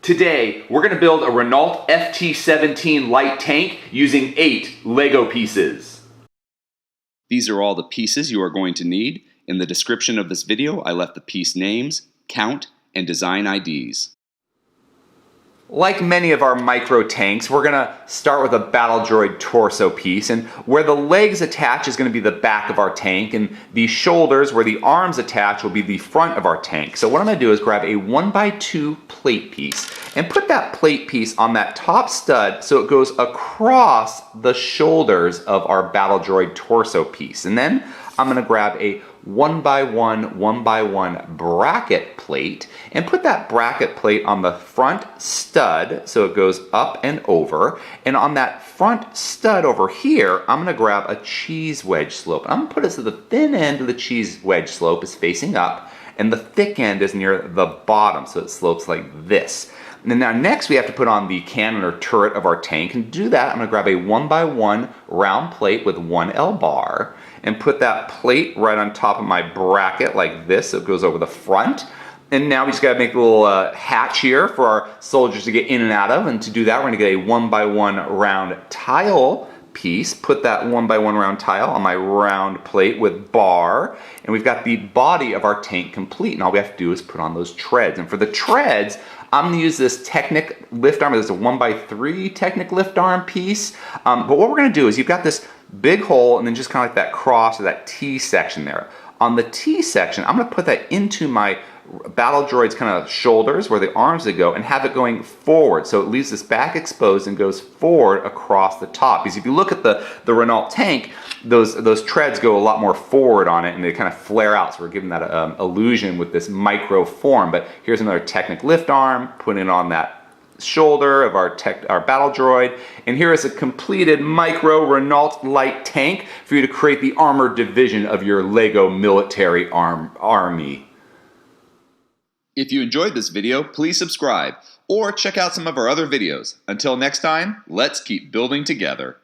Today, we're going to build a Renault FT-17 light tank using 8 Lego pieces. These are all the pieces you are going to need. In the description of this video, I left the piece names, count, and design IDs. Like many of our micro tanks, we're going to start with a Battle Droid torso piece, and where the legs attach is going to be the back of our tank, and the shoulders, where the arms attach, will be the front of our tank. So what I'm going to do is grab a 1x2 plate piece and put that plate piece on that top stud so it goes across the shoulders of our Battle Droid torso piece. And then I'm going to grab a 1x1 bracket plate and put that bracket plate on the front stud so it goes up and over. And on that front stud over here, I'm going to grab a cheese wedge slope. And I'm going to put it so the thin end of the cheese wedge slope is facing up and the thick end is near the bottom, so it slopes like this. And now next we have to put on the cannon or turret of our tank, and to do that I'm going to grab a 1x1 round plate with 1L bar and put that plate right on top of my bracket like this so it goes over the front. And now we just got to make a little hatch here for our soldiers to get in and out of, and to do that we're going to get a 1x1 round tile piece, put that 1x1 round tile on my round plate with bar, and we've got the body of our tank complete, and all we have to do is put on those treads. And for the treads, I'm going to use this Technic Liftarm. This is a 1x3 Technic Liftarm piece, but what we're going to do is you've got this big hole and then just kind of like that cross or that T section there. On the T section, I'm going to put that into my Battle Droid's kind of shoulders where the arms would go and have it going forward. So it leaves this back exposed and goes forward across the top. Because if you look at the Renault tank, those treads go a lot more forward on it and they kind of flare out. So we're giving that illusion with this micro form. But here's another Technic lift arm, putting it on that shoulder of our Battle Droid. And here is a completed micro Renault light tank for you to create the armored division of your Lego military army. If you enjoyed this video, please subscribe or check out some of our other videos. Until next time, let's keep building together.